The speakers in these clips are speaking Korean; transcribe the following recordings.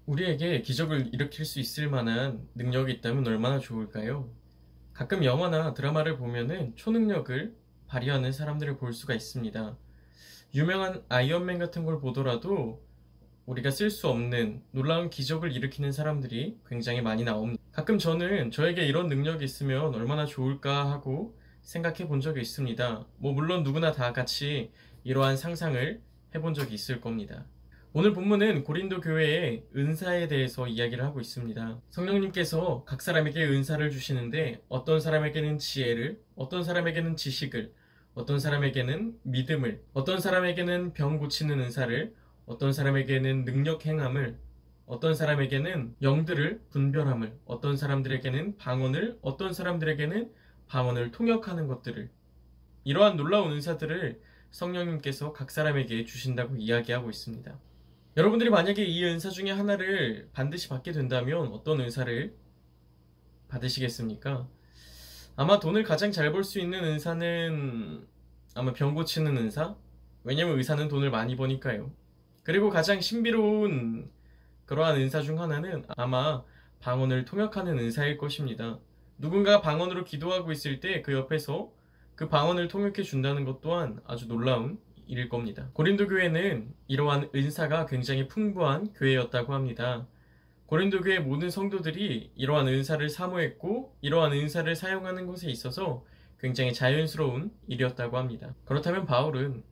우리에게 기적을 일으킬 수 있을 만한 능력이 있다면 얼마나 좋을까요? 가끔 영화나 드라마를 보면은 초능력을 발휘하는 사람들을 볼 수가 있습니다. 유명한 아이언맨 같은 걸 보더라도 우리가 쓸 수 없는 놀라운 기적을 일으키는 사람들이 굉장히 많이 나옵니다. 가끔 저는 저에게 이런 능력이 있으면 얼마나 좋을까 하고 생각해 본 적이 있습니다. 물론 누구나 다 같이 이러한 상상을 해본 적이 있을 겁니다. 오늘 본문은 고린도 교회의 은사에 대해서 이야기를 하고 있습니다. 성령님께서 각 사람에게 은사를 주시는데 어떤 사람에게는 지혜를, 어떤 사람에게는 지식을, 어떤 사람에게는 믿음을, 어떤 사람에게는 병 고치는 은사를, 어떤 사람에게는 능력 행함을, 어떤 사람에게는 영들을 분별함을, 어떤 사람들에게는 방언을, 어떤 사람들에게는 방언을 통역하는 것들을, 이러한 놀라운 은사들을 성령님께서 각 사람에게 주신다고 이야기하고 있습니다. 여러분들이 만약에 이 은사 중에 하나를 반드시 받게 된다면 어떤 은사를 받으시겠습니까? 아마 돈을 가장 잘 벌 수 있는 은사는 아마 병 고치는 은사? 왜냐면 의사는 돈을 많이 버니까요. 그리고 가장 신비로운 그러한 은사 중 하나는 아마 방언을 통역하는 은사일 것입니다. 누군가 방언으로 기도하고 있을 때 그 옆에서 그 방언을 통역해 준다는 것 또한 아주 놀라운 일일 겁니다. 고린도 교회는 이러한 은사가 굉장히 풍부한 교회였다고 합니다. 고린도 교회 모든 성도들이 이러한 은사를 사모했고 이러한 은사를 사용하는 것에 있어서 굉장히 자연스러운 일이었다고 합니다. 그렇다면 바울은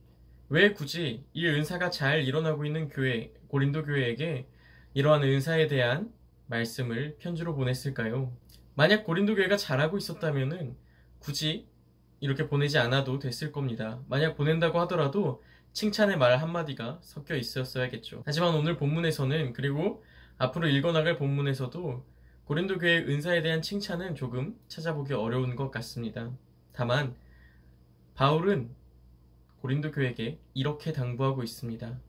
왜 굳이 이 은사가 잘 일어나고 있는 교회, 고린도 교회에게 이러한 은사에 대한 말씀을 편지로 보냈을까요? 만약 고린도 교회가 잘하고 있었다면은 굳이 이렇게 보내지 않아도 됐을 겁니다. 만약 보낸다고 하더라도 칭찬의 말 한마디가 섞여 있었어야겠죠. 하지만 오늘 본문에서는, 그리고 앞으로 읽어나갈 본문에서도 고린도 교회의 은사에 대한 칭찬은 조금 찾아보기 어려운 것 같습니다. 다만 바울은 고린도 교회에게 이렇게 당부하고 있습니다.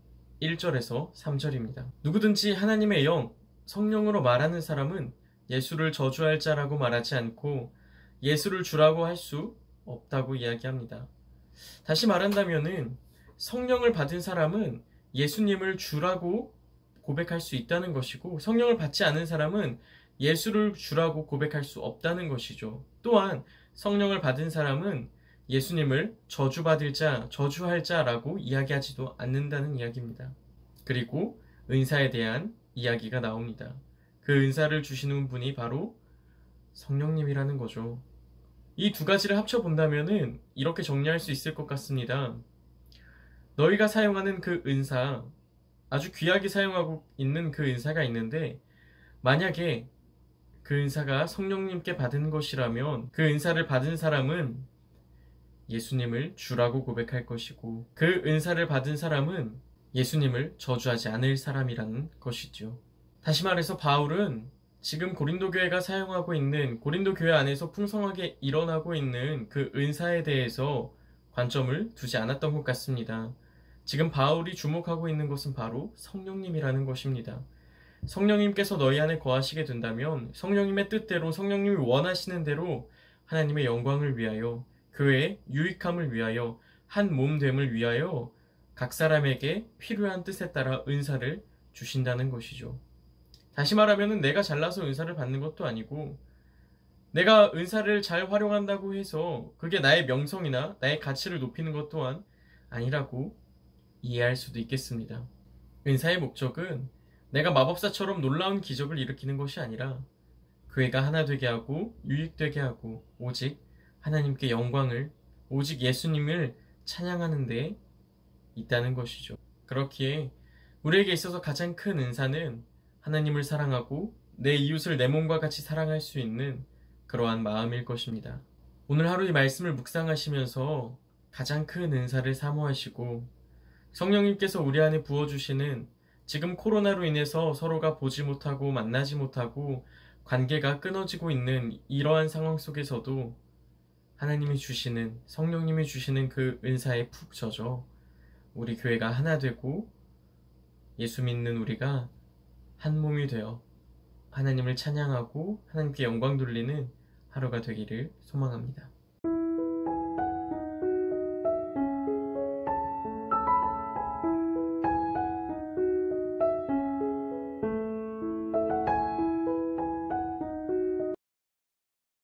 1절에서 3절입니다. 누구든지 하나님의 영, 성령으로 말하는 사람은 예수를 저주할 자라고 말하지 않고 예수를 주라고 할 수 없다고 이야기합니다. 다시 말한다면은 성령을 받은 사람은 예수님을 주라고 고백할 수 있다는 것이고, 성령을 받지 않은 사람은 예수를 주라고 고백할 수 없다는 것이죠. 또한 성령을 받은 사람은 예수님을 저주받을 자, 저주할 자라고 이야기하지도 않는다는 이야기입니다. 그리고 은사에 대한 이야기가 나옵니다. 그 은사를 주시는 분이 바로 성령님이라는 거죠. 이 두 가지를 합쳐본다면은 이렇게 정리할 수 있을 것 같습니다. 너희가 사용하는 그 은사, 아주 귀하게 사용하고 있는 그 은사가 있는데, 만약에 그 은사가 성령님께 받은 것이라면 그 은사를 받은 사람은 예수님을 주라고 고백할 것이고, 그 은사를 받은 사람은 예수님을 저주하지 않을 사람이라는 것이죠. 다시 말해서 바울은 지금 고린도 교회가 사용하고 있는, 고린도 교회 안에서 풍성하게 일어나고 있는 그 은사에 대해서 관점을 두지 않았던 것 같습니다. 지금 바울이 주목하고 있는 것은 바로 성령님이라는 것입니다. 성령님께서 너희 안에 거하시게 된다면 성령님의 뜻대로, 성령님이 원하시는 대로 하나님의 영광을 위하여, 교회의 유익함을 위하여, 한 몸됨을 위하여 각 사람에게 필요한 뜻에 따라 은사를 주신다는 것이죠. 다시 말하면 내가 잘나서 은사를 받는 것도 아니고, 내가 은사를 잘 활용한다고 해서 그게 나의 명성이나 나의 가치를 높이는 것 또한 아니라고 이해할 수도 있겠습니다. 은사의 목적은 내가 마법사처럼 놀라운 기적을 일으키는 것이 아니라 교회가 하나 되게 하고 유익되게 하고 오직 하나님께 영광을, 오직 예수님을 찬양하는 데 있다는 것이죠. 그렇기에 우리에게 있어서 가장 큰 은사는 하나님을 사랑하고 내 이웃을 내 몸과 같이 사랑할 수 있는 그러한 마음일 것입니다. 오늘 하루 이 말씀을 묵상하시면서 가장 큰 은사를 사모하시고, 성령님께서 우리 안에 부어주시는, 지금 코로나로 인해서 서로가 보지 못하고 만나지 못하고 관계가 끊어지고 있는 이러한 상황 속에서도 하나님이 주시는, 성령님이 주시는 그 은사에 푹 젖어 우리 교회가 하나 되고 예수 믿는 우리가 한 몸이 되어 하나님을 찬양하고 하나님께 영광 돌리는 하루가 되기를 소망합니다.